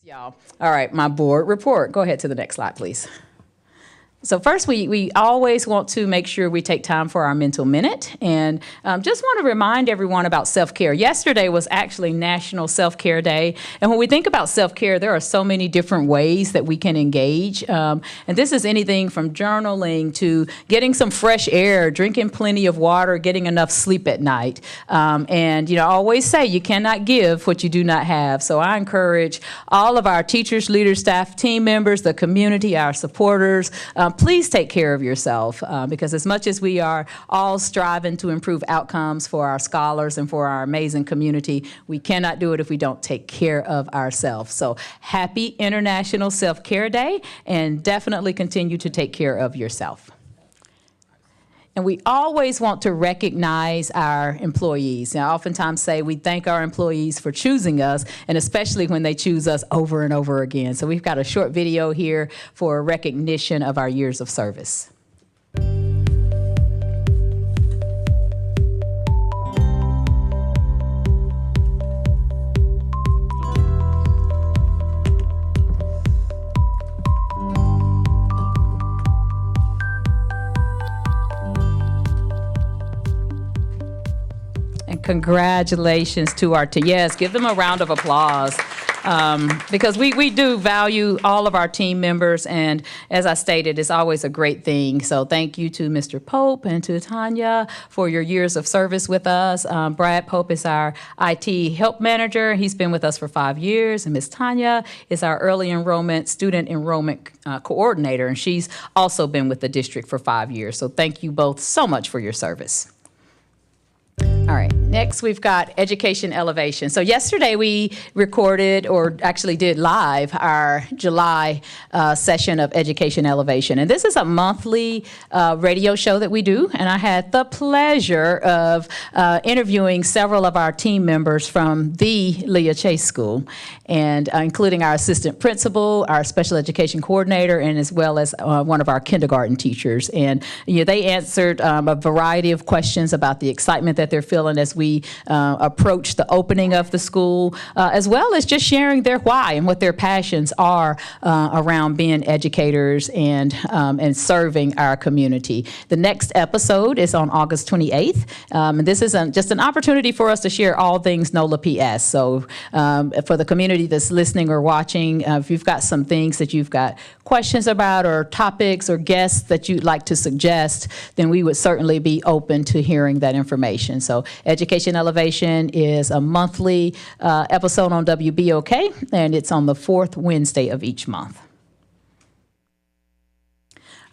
Y'all. All right, my board report. Go ahead to the next slide, please. So first, we always want to make sure we take time for our mental minute, and just want to remind everyone about self-care. Yesterday was actually National Self-Care Day, and when we think about self-care, there are so many different ways that we can engage, and this is anything from journaling to getting some fresh air, drinking plenty of water, getting enough sleep at night, and I always say you cannot give what you do not have. So I encourage all of our teachers, leaders, staff, team members, the community, our supporters. Please take care of yourself because as much as we are all striving to improve outcomes for our scholars and for our amazing community, we cannot do it if we don't take care of ourselves. So happy International Self-Care Day, and definitely continue to take care of yourself. And we always want to recognize our employees. Now, I oftentimes say we thank our employees for choosing us, and especially when they choose us over and over again. So we've got a short video here for recognition of our years of service. Congratulations to our team. Yes, give them a round of applause because we do value all of our team members, and as I stated, it's always a great thing. So thank you to Mr. Pope and to Tanya for your years of service with us. Brad Pope is our IT help manager. He's been with us for 5 years, and Ms. Tanya is our early enrollment, student enrollment coordinator, and she's also been with the district for 5 years. So thank you both so much for your service. All right, next we've got Education Elevation. So yesterday we recorded, or actually did live, our July session of Education Elevation. And this is a monthly radio show that we do, and I had the pleasure of interviewing several of our team members from the Leah Chase School, and including our assistant principal, our special education coordinator, and as well as one of our kindergarten teachers. And they answered a variety of questions about the excitement that they're feeling as we approach the opening of the school, as well as just sharing their why and what their passions are around being educators and serving our community. The next episode is on August 28th, and this is just an opportunity for us to share all things NOLA PS. So for the community that's listening or watching, if you've got some things that you've got questions about, or topics or guests that you'd like to suggest, then we would certainly be open to hearing that information. So Education Elevation is a monthly episode on WBOK, and it's on the fourth Wednesday of each month.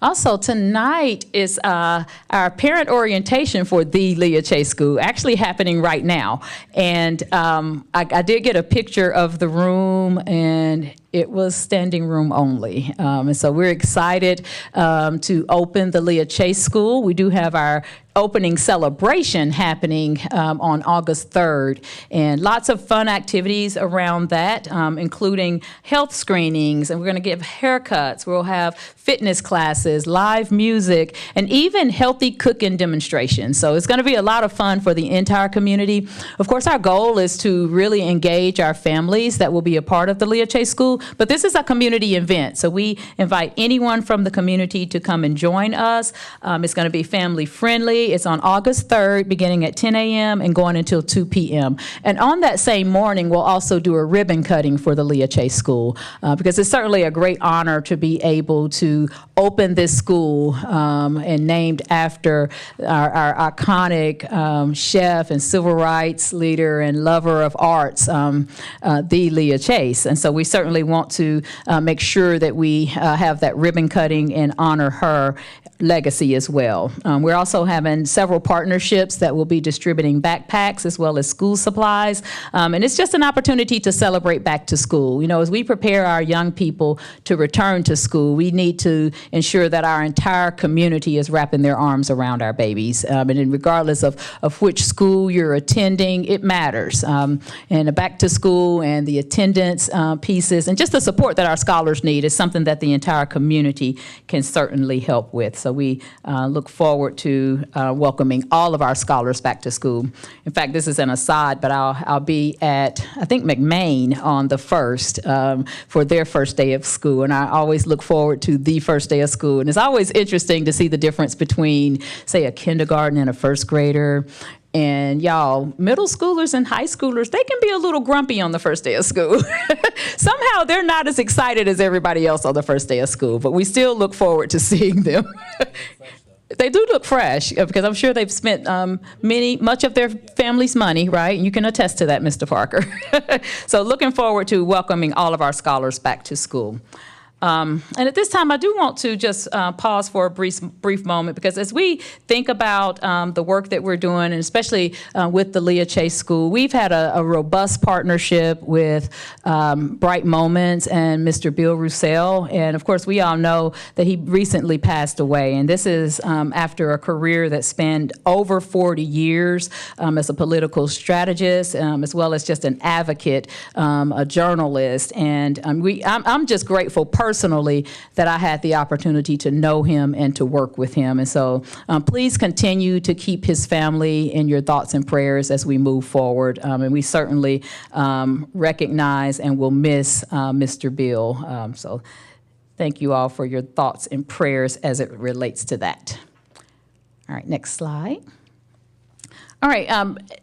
Also, tonight is our parent orientation for the Leah Chase School, actually happening right now. And I did get a picture of the room, and it was standing room only. And so we're excited to open the Leah Chase School. We do have our opening celebration happening on August 3rd, and lots of fun activities around that, including health screenings, and we're going to give haircuts. We'll have fitness classes, live music, and even healthy cooking demonstrations. So it's going to be a lot of fun for the entire community. Of course, our goal is to really engage our families that will be a part of the Leah Chase School, but this is a community event, so we invite anyone from the community to come and join us. It's going to be family friendly. It's on August 3rd, beginning at 10 a.m. and going until 2 p.m. And on that same morning, we'll also do a ribbon cutting for the Leah Chase School, because it's certainly a great honor to be able to open this school and named after our iconic chef and civil rights leader and lover of arts, the Leah Chase. And so we certainly want to make sure that we have that ribbon cutting and honor her legacy as well. We're also having several partnerships that will be distributing backpacks as well as school supplies. And it's just an opportunity to celebrate back to school. As we prepare our young people to return to school, we need to ensure that our entire community is wrapping their arms around our babies. And regardless of which school you're attending, it matters. And the back to school and the attendance pieces and just the support that our scholars need is something that the entire community can certainly help with. So so we look forward to welcoming all of our scholars back to school. In fact, this is an aside, but I'll be at, I think, McMain on the 1st for their first day of school, and I always look forward to the first day of school. And it's always interesting to see the difference between, say, a kindergarten and a first grader. And y'all, middle schoolers and high schoolers, they can be a little grumpy on the first day of school. Somehow they're not as excited as everybody else on the first day of school, but we still look forward to seeing them. They do look fresh, because I'm sure they've spent much of their family's money, right? You can attest to that, Mr. Parker. So looking forward to welcoming all of our scholars back to school. And at this time, I do want to just pause for a brief moment, because as we think about the work that we're doing, and especially with the Leah Chase School, we've had a robust partnership with Bright Moments and Mr. Bill Roussel. And of course, we all know that he recently passed away. And this is after a career that spanned over 40 years as a political strategist, as well as just an advocate, a journalist. And I'm just grateful personally that I had the opportunity to know him and to work with him. And so please continue to keep his family in your thoughts and prayers as we move forward. And we certainly recognize and will miss Mr. Bill. So thank you all for your thoughts and prayers as it relates to that. All right, next slide. All right,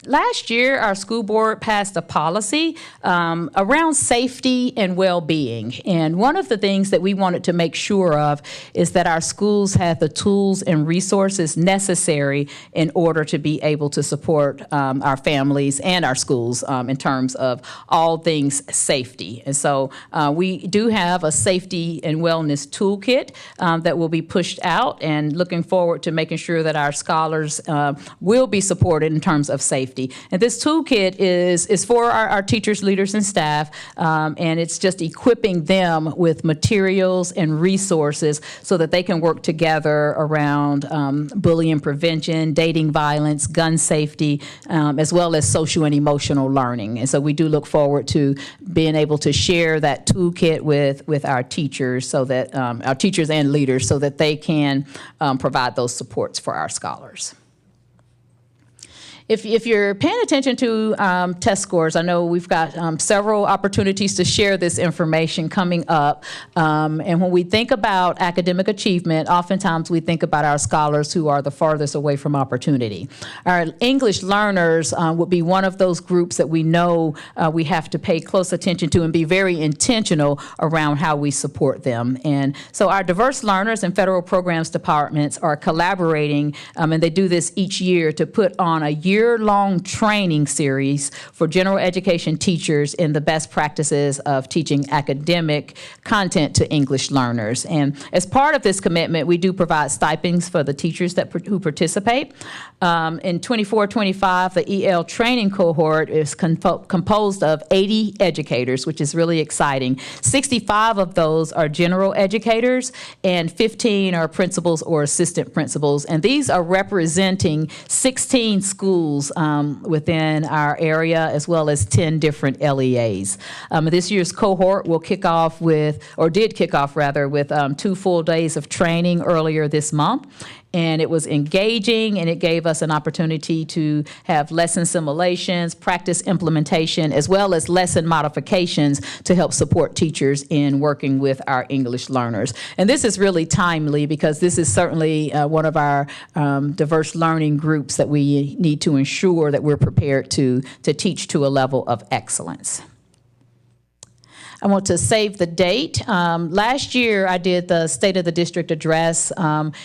last year our school board passed a policy around safety and well-being. And one of the things that we wanted to make sure of is that our schools had the tools and resources necessary in order to be able to support our families and our schools in terms of all things safety. And so we do have a safety and wellness toolkit that will be pushed out, and looking forward to making sure that our scholars will be supported in terms of safety. And this toolkit is for our teachers, leaders, and staff, and it's just equipping them with materials and resources so that they can work together around bullying prevention, dating violence, gun safety, as well as social and emotional learning. And so we do look forward to being able to share that toolkit with our teachers, so that our teachers and leaders, so that they can provide those supports for our scholars. If you're paying attention to test scores, I know we've got several opportunities to share this information coming up. And when we think about academic achievement, oftentimes we think about our scholars who are the farthest away from opportunity. Our English learners would be one of those groups that we know we have to pay close attention to and be very intentional around how we support them. And so our diverse learners and federal programs departments are collaborating, and they do this each year, to put on a year-long training series for general education teachers in the best practices of teaching academic content to English learners. And as part of this commitment, we do provide stipends for the teachers who participate. In 24-25, the EL training cohort is composed of 80 educators, which is really exciting. 65 of those are general educators, and 15 are principals or assistant principals. And these are representing 16 schools within our area, as well as 10 different LEAs. This year's cohort will kick off with, or did kick off rather, with 2 full days of training earlier this month. And it was engaging, and it gave us an opportunity to have lesson simulations, practice implementation, as well as lesson modifications to help support teachers in working with our English learners. And this is really timely, because this is certainly one of our diverse learning groups that we need to ensure that we're prepared to teach to a level of excellence. I want to save the date. Last year, I did the State of the District address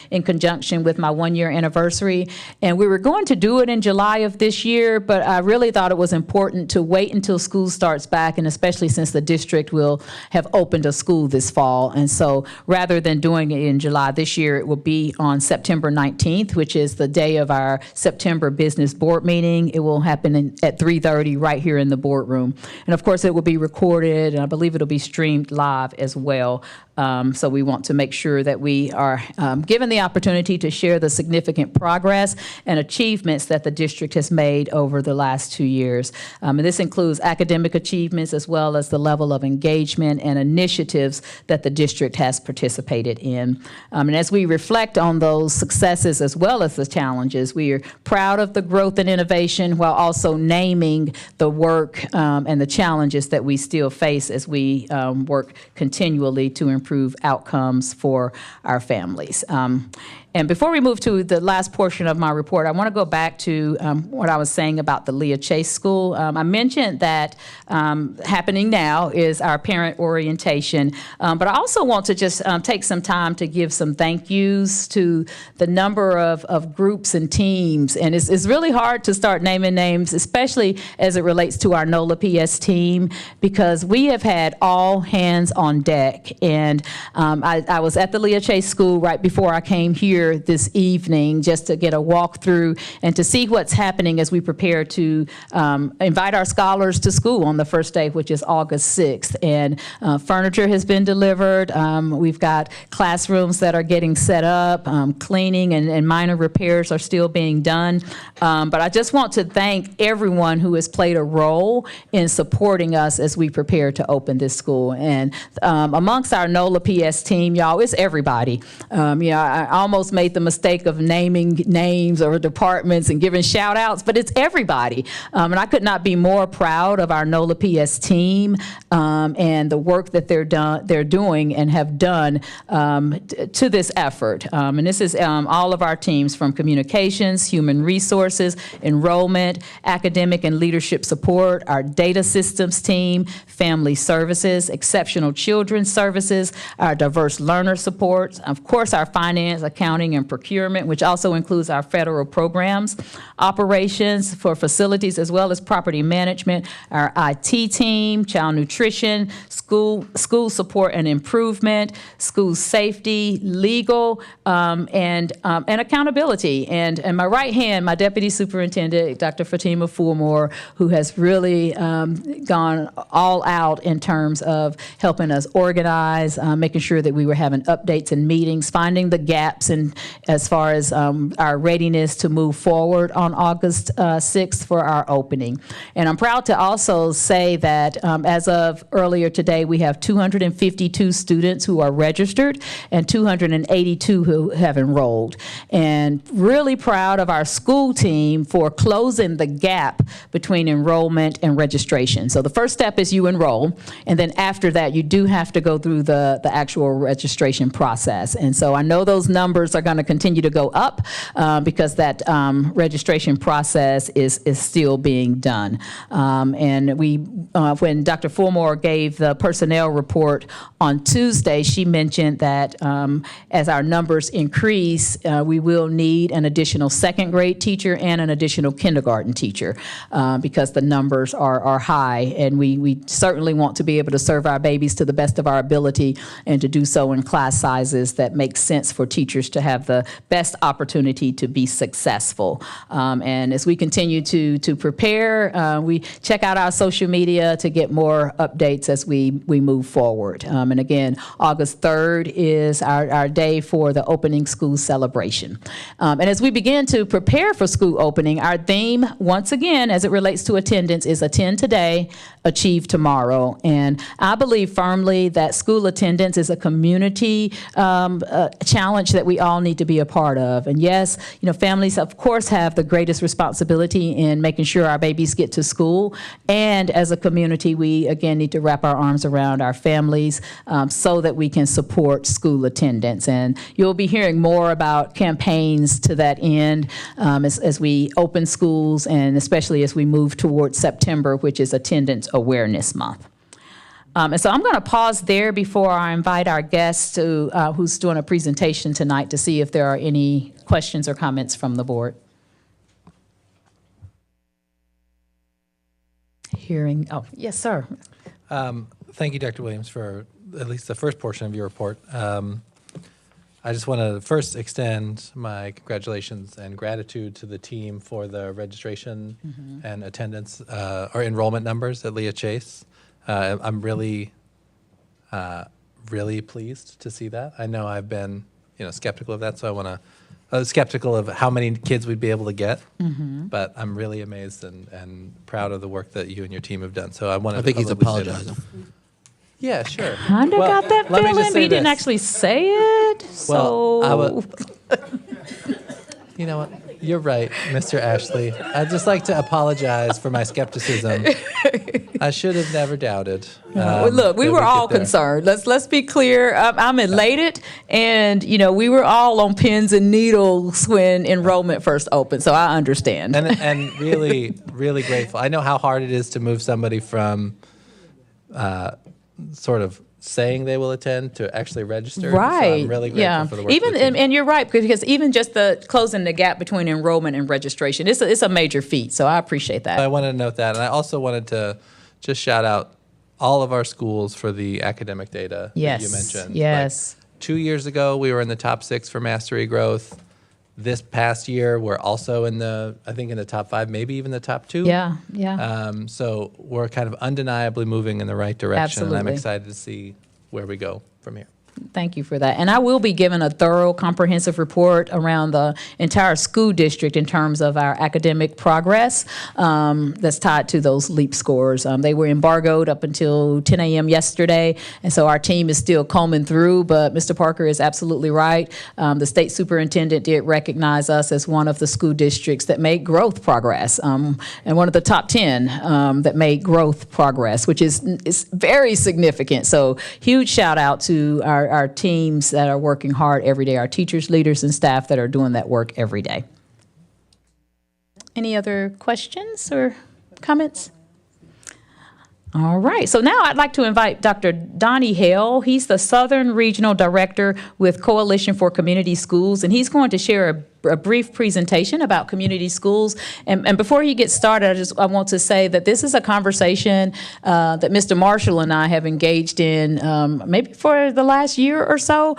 in conjunction with my 1-year anniversary, and we were going to do it in July of this year, but I really thought it was important to wait until school starts back, and especially since the district will have opened a school this fall. And so rather than doing it in July this year, it will be on September 19th, which is the day of our September business board meeting. It will happen at 3:30 right here in the boardroom. And of course, it will be recorded, and I believe it'll be streamed live as well. So we want to make sure that we are given the opportunity to share the significant progress and achievements that the district has made over the last 2 years. And this includes academic achievements as well as the level of engagement and initiatives that the district has participated in. And as we reflect on those successes as well as the challenges, we are proud of the growth and innovation while also naming the work and the challenges that we still face as we work continually to improve outcomes for our families. And before we move to the last portion of my report, I want to go back to what I was saying about the Leah Chase School. I mentioned that happening now is our parent orientation, but I also want to just take some time to give some thank yous to the number of groups and teams. And it's really hard to start naming names, especially as it relates to our NOLA PS team, because we have had all hands on deck. And I was at the Leah Chase School right before I came here this evening just to get a walkthrough and to see what's happening as we prepare to invite our scholars to school on the first day, which is August 6th. And furniture has been delivered. We've got classrooms that are getting set up. Cleaning and minor repairs are still being done. But I just want to thank everyone who has played a role in supporting us as we prepare to open this school. And amongst our NOLA PS team, y'all, it's everybody. I almost made the mistake of naming names or departments and giving shout outs, but it's everybody. And I could not be more proud of our NOLA PS team and the work that they're doing and have done to this effort. And this is all of our teams from communications, human resources, enrollment, academic and leadership support, our data systems team, family services, exceptional children's services, our diverse learner support, of course, our finance, accounting, and procurement, which also includes our federal programs, operations for facilities, as well as property management, our IT team, child nutrition, school support and improvement, school safety, legal, and accountability. And my right hand, my deputy superintendent, Dr. Fatima Fulmore, who has really gone all out in terms of helping us organize, making sure that we were having updates and meetings, finding the gaps in as far as our readiness to move forward on August 6th for our opening. And I'm proud to also say that as of earlier today, we have 252 students who are registered and 282 who have enrolled. And really proud of our school team for closing the gap between enrollment and registration. So the first step is you enroll, and then after that, you do have to go through the actual registration process. And so I know those numbers are going to continue to go up because that registration process is still being done. And we, when Dr. Fulmore gave the personnel report on Tuesday, she mentioned that as our numbers increase, we will need an additional second grade teacher and an additional kindergarten teacher because the numbers are high, and we certainly want to be able to serve our babies to the best of our ability and to do so in class sizes that make sense for teachers to have the best opportunity to be successful. And as we continue to prepare, we check out our social media to get more updates as we move forward. And again, August 3rd is our day for the opening school celebration. And as we begin to prepare for school opening, our theme, once again, as it relates to attendance, is attend today, achieve tomorrow. And I believe firmly that school attendance is a community challenge that we all need to be a part of. And yes, families, of course, have the greatest responsibility in making sure our babies get to school. And as a community, we, again, need to wrap our arms around our families so that we can support school attendance. And you'll be hearing more about campaigns to that end as we open schools, and especially as we move towards September, which is Attendance Awareness Month. And so I'm going to pause there before I invite our guest who's doing a presentation tonight to see if there are any questions or comments from the board. Oh, yes, sir. Thank you, Dr. Williams, for at least the first portion of your report. I just want to first extend my congratulations and gratitude to the team for the registration and attendance or enrollment numbers at Leah Chase. I'm really really pleased to see that. I know I've been, skeptical of that, so I was skeptical of how many kids we'd be able to get, but I'm really amazed and proud of the work that you and your team have done. So I think he's apologizing. Yeah, sure. Kind of got that let me feeling, just but say he didn't this. actually say it. Well, So You know what? You're right, Mr. Ashley. I'd just like to apologize for my skepticism. I should have never doubted. Well, look, we that were we'd all get there. concerned. Let's be clear. I'm elated, and we were all on pins and needles when enrollment first opened. So I understand. And really, really grateful. I know how hard it is to move somebody from sort of saying they will attend to actually register. Right. So I'm really grateful yeah. for the work. Even of the team. and you're right, because even just the closing the gap between enrollment and registration, it's a major feat. So I appreciate that. I wanted to note that, and I also wanted to just shout out all of our schools for the academic data Yes, that you mentioned. yes. Like 2 years ago, we were in the top 6 for mastery growth. This past year, we're also in the top 5, maybe even the top 2. Yeah, yeah. So we're kind of undeniably moving in the right direction, and I'm Absolutely. excited to see where we go from here. Thank you for that. And I will be giving a thorough, comprehensive report around the entire school district in terms of our academic progress that's tied to those LEAP scores. They were embargoed up until 10 a.m. yesterday, and so our team is still combing through, but Mr. Parker is absolutely right. The state superintendent did recognize us as one of the school districts that made growth progress, and one of the top 10 that made growth progress, which is very significant. So huge shout out to our teams that are working hard every day, our teachers, leaders, and staff that are doing that work every day. Any other questions or comments? All right, so now I'd like to invite Dr. Donnie Hale. He's the Southern Regional Director with Coalition for Community Schools, and he's going to share a brief presentation about community schools. And before he gets started, I want to say that this is a conversation that Mr. Marshall and I have engaged in maybe for the last year or so,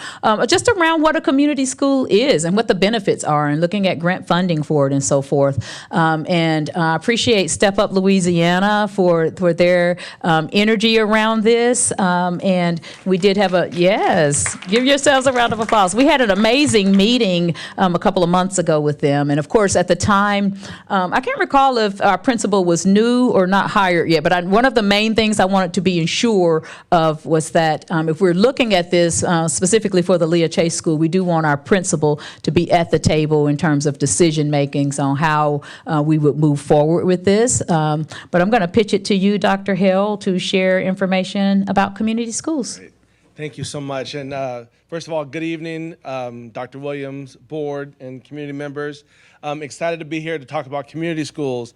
just around what a community school is and what the benefits are, and looking at grant funding for it and so forth. And I appreciate Step Up Louisiana for their energy around this. And we did have yes, give yourselves a round of applause. We had an amazing meeting a couple of months ago with them. And of course, at the time, I can't recall if our principal was new or not hired yet, but one of the main things I wanted to be sure of was that if we're looking at this specifically for the Leah Chase School, we do want our principal to be at the table in terms of decision makings on how we would move forward with this. But I'm going to pitch it to you, Dr. Hill, to share information about community schools. Great. Thank you so much. And first of all, good evening, Dr. Williams, board, and community members. I'm excited to be here to talk about community schools.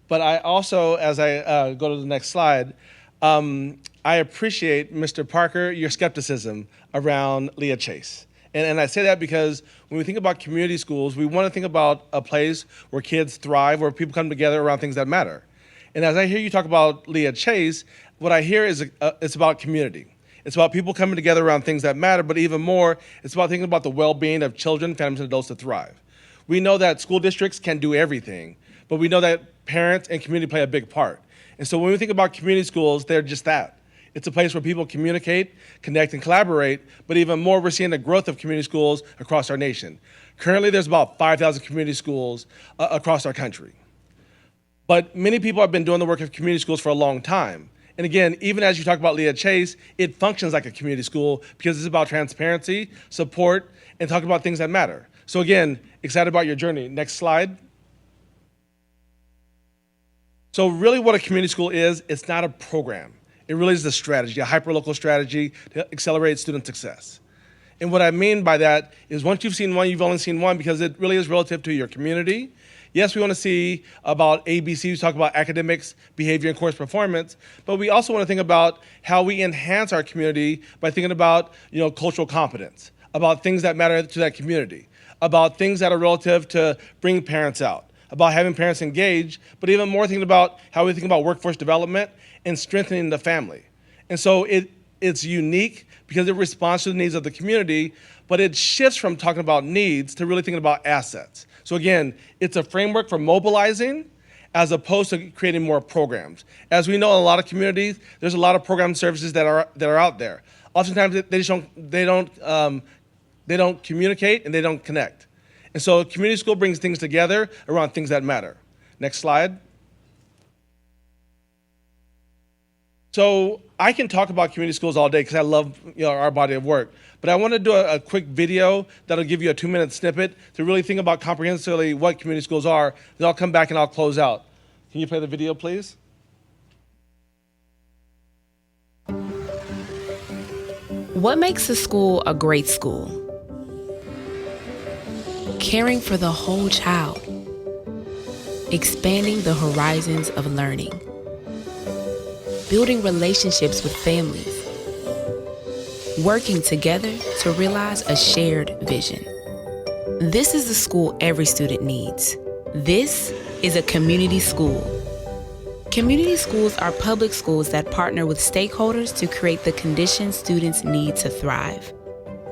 But I also, as I go to the next slide, I appreciate, Mr. Parker, your skepticism around Leah Chase. And I say that because when we think about community schools, we want to think about a place where kids thrive, where people come together around things that matter. And as I hear you talk about Leah Chase, what I hear is it's about community. It's about people coming together around things that matter, but even more, it's about thinking about the well-being of children, families, and adults to thrive. We know that school districts can do everything, but we know that parents and community play a big part. And so when we think about community schools, they're just that. It's a place where people communicate, connect, and collaborate, but even more, we're seeing the growth of community schools across our nation. Currently, there's about 5,000 community schools across our country. But many people have been doing the work of community schools for a long time. And again, even as you talk about Leah Chase, it functions like a community school because it's about transparency, support, and talking about things that matter. So again, excited about your journey. Next slide. So really what a community school is, it's not a program. It really is a strategy, a hyperlocal strategy to accelerate student success. And what I mean by that is once you've seen one, you've only seen one because it really is relative to your community. Yes, we want to see about ABCs, talk about academics, behavior, and course performance, but we also want to think about how we enhance our community by thinking about, cultural competence, about things that matter to that community, about things that are relative to bringing parents out, about having parents engage, but even more thinking about how we think about workforce development and strengthening the family. And so it's unique because it responds to the needs of the community, but it shifts from talking about needs to really thinking about assets. So again, it's a framework for mobilizing as opposed to creating more programs. As we know, in a lot of communities, there's a lot of program services that are out there. Oftentimes, they don't communicate and they don't connect. And so community school brings things together around things that matter. Next slide. So I can talk about community schools all day because I love our body of work. But I want to do a quick video that'll give you a 2-minute snippet to really think about comprehensively what community schools are. Then I'll come back and I'll close out. Can you play the video, please? What makes a school a great school? Caring for the whole child. Expanding the horizons of learning. Building relationships with families. Working together to realize a shared vision. This is the school every student needs. This is a community school. Community schools are public schools that partner with stakeholders to create the conditions students need to thrive.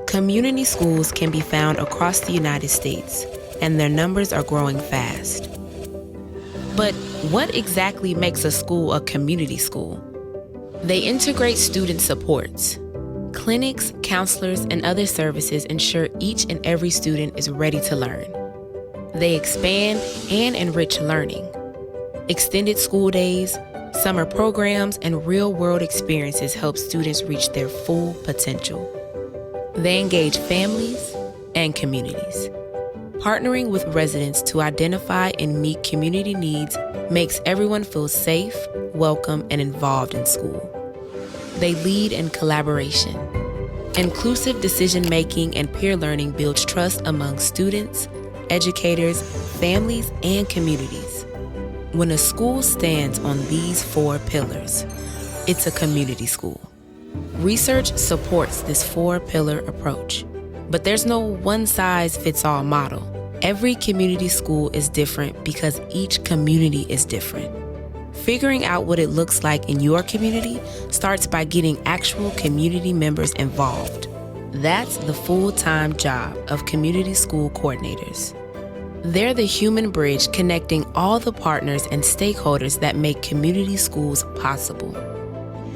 Community schools can be found across the United States, and their numbers are growing fast. But what exactly makes a school a community school? They integrate student supports. Clinics, counselors, and other services ensure each and every student is ready to learn. They expand and enrich learning. Extended school days, summer programs, and real-world experiences help students reach their full potential. They engage families and communities. Partnering with residents to identify and meet community needs makes everyone feel safe, welcome, and involved in school. They lead in collaboration. Inclusive decision-making and peer learning builds trust among students, educators, families, and communities. When a school stands on these 4 pillars, it's a community school. Research supports this 4-pillar approach, but there's no one-size-fits-all model. Every community school is different because each community is different. Figuring out what it looks like in your community starts by getting actual community members involved. That's the full-time job of community school coordinators. They're the human bridge connecting all the partners and stakeholders that make community schools possible.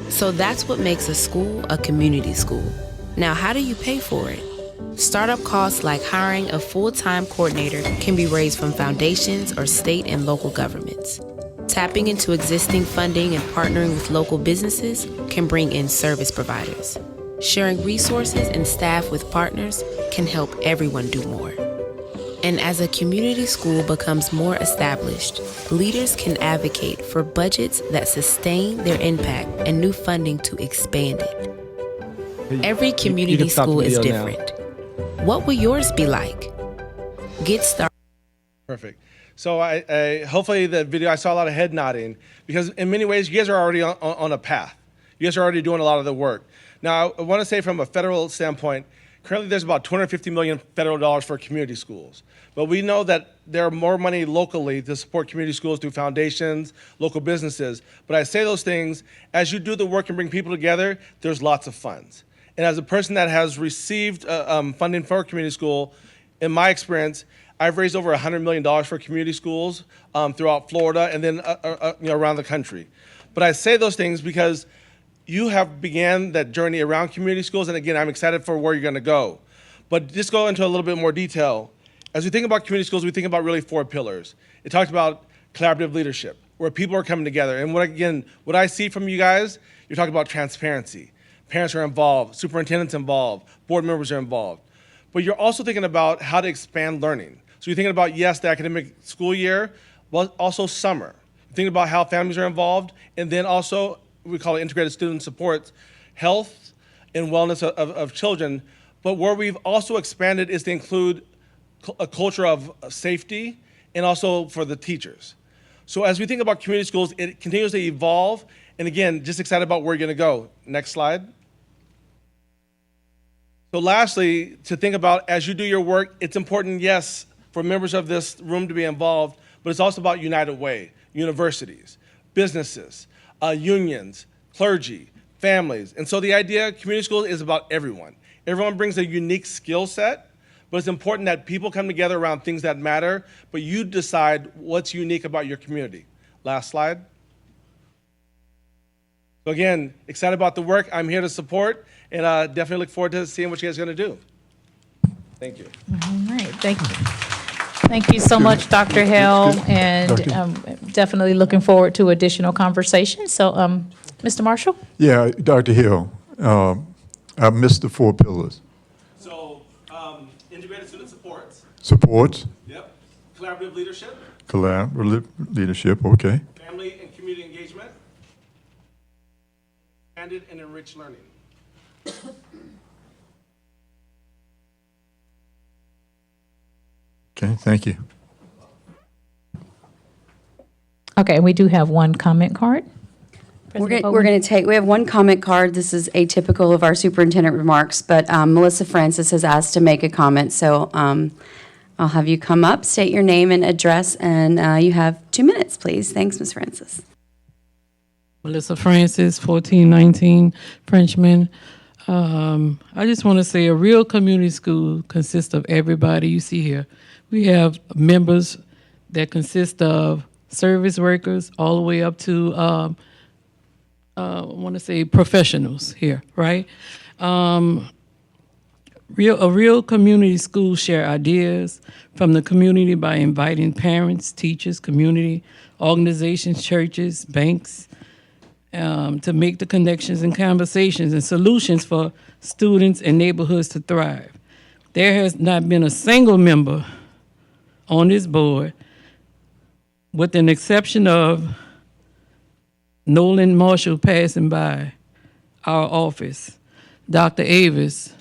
So that's what makes a school a community school. Now, how do you pay for it? Startup costs like hiring a full-time coordinator can be raised from foundations or state and local governments. Tapping into existing funding and partnering with local businesses can bring in service providers. Sharing resources and staff with partners can help everyone do more. And as a community school becomes more established, leaders can advocate for budgets that sustain their impact and new funding to expand it. Every community school is different. What will yours be like? Get started. Perfect. So I hopefully the video, I saw a lot of head nodding because in many ways you guys are already on a path. You guys are already doing a lot of the work. Now, I want to say from a federal standpoint, currently there's about $250 million federal dollars for community schools. But we know that there are more money locally to support community schools through foundations, local businesses. But I say those things, as you do the work and bring people together, there's lots of funds. And as a person that has received funding for a community school, in my experience, I've raised over $100 million for community schools throughout Florida and then around the country. But I say those things because you have began that journey around community schools, and again, I'm excited for where you're going to go. But just go into a little bit more detail. As we think about community schools, we think about really 4 pillars. It talks about collaborative leadership, where people are coming together. And what I see from you guys, you're talking about transparency. Parents are involved, superintendents involved, board members are involved. But you're also thinking about how to expand learning. So you're thinking about, yes, the academic school year, but also summer. You're thinking about how families are involved, and then also, we call it integrated student supports, health and wellness of children. But where we've also expanded is to include a culture of safety and also for the teachers. So as we think about community schools, it continues to evolve. And again, just excited about where you're going to go. Next slide. So lastly, to think about as you do your work, it's important, yes, for members of this room to be involved, but it's also about United Way, universities, businesses, unions, clergy, families. And so the idea of community school is about everyone. Everyone brings a unique skill set, but it's important that people come together around things that matter, but you decide what's unique about your community. Last slide. So again, excited about the work. I'm here to support, and definitely look forward to seeing what you guys are going to do. Thank you. All right, thank you. Thank you so much, Dr. Hill, and definitely looking forward to additional conversations. So, Mr. Marshall? Yeah, Dr. Hill, I missed the 4 pillars. So, integrated student supports. Supports, Yep. Collaborative leadership, collaborative leadership, okay. family and community engagement, expanded and enriched learning. Okay, thank you. Okay, we do have one comment card. We're President going Bowman? to we have one comment card. This is atypical of our superintendent remarks, but Melissa Francis has asked to make a comment. So I'll have you come up, state your name and address, and you have 2 minutes, please. Thanks, Ms. Francis. Melissa Francis, 1419 Frenchman. I just want to say a real community school consists of everybody you see here. We have members that consist of service workers all the way up to, I want to say, professionals here, right? A real community school share ideas from the community by inviting parents, teachers, community, organizations, churches, banks, to make the connections and conversations and solutions for students and neighborhoods to thrive. There has not been a single member on this board, with an exception of Nolan Marshall passing by our office, Dr. Avis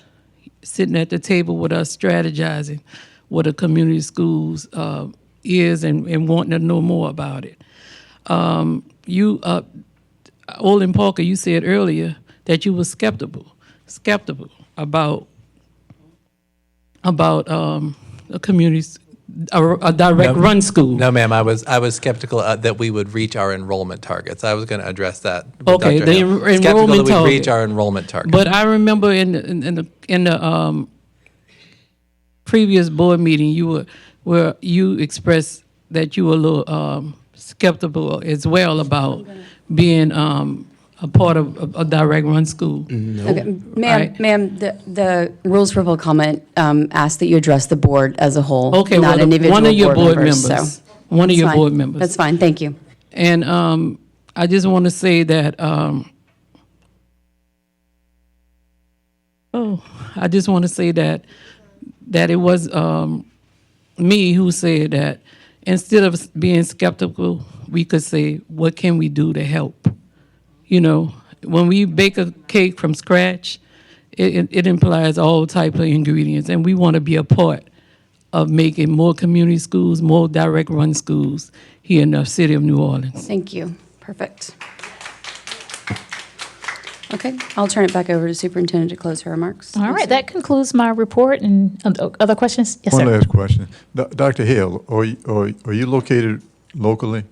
sitting at the table with us strategizing what a community schools is and wanting to know more about it. Olin Parker, you said earlier that you were skeptical about a community, a direct run school. No, ma'am. I was skeptical that we would reach our enrollment targets. I was going to address that. With Okay, Dr. the Hill. enrollment Skeptical that we'd target. reach our enrollment target. But I remember in the previous board meeting, you expressed that you were a little skeptical as well about being a part of a direct run school. Okay, Right. ma'am, the rules for public comment ask that you address the board as a whole, Okay, not well, individual one of your board members. members. So One of that's your fine. board members. That's fine, thank you. And I just want to say that, I just want to say that it was me who said that instead of being skeptical, we could say, what can we do to help? You know, when we bake a cake from scratch, it implies all types of ingredients, and we want to be a part of making more community schools, more direct run schools here in the city of New Orleans. Thank you, perfect. Okay, I'll turn it back over to Superintendent to close her remarks. All right, that concludes my report. And other questions? Yes, One sir. last question. Dr. Hill, are you located locally?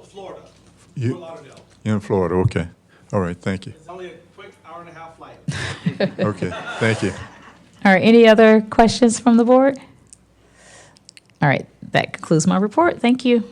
Florida. You- Fort Lauderdale. You're in Florida, okay. All right, thank you. It's only a quick hour-and-a-half flight. Okay, thank you. All right, any other questions from the board? All right, that concludes my report. Thank you.